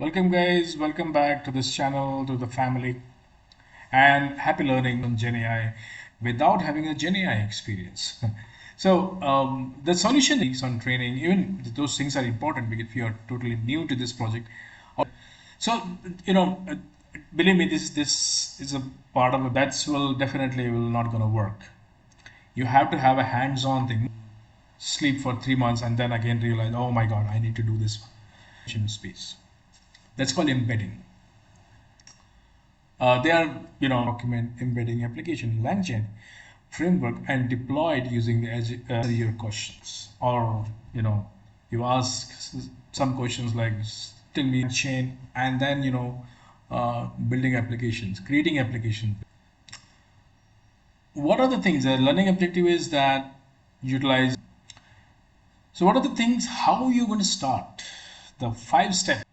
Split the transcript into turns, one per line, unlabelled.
Welcome, guys. Welcome back to this channel, to the family, and happy learning on GenAI without having a GenAI experience. So, the solution is on training, even those things are important if you are totally new to this project. So, you know, uh, believe me, this is a part of it that's will definitely will not gonna work. You have to have a hands-on thing. Sleep for 3 months and then again realize, oh my God, I need to do this in space. That's called embedding. They are, document embedding application LangChain framework and deployed using the Azure questions. Or, you ask some questions like, tell me chain, and then, building applications, creating applications. What are the things? The learning objective is that utilize. So what are the things? How are you going to start? The 5 steps.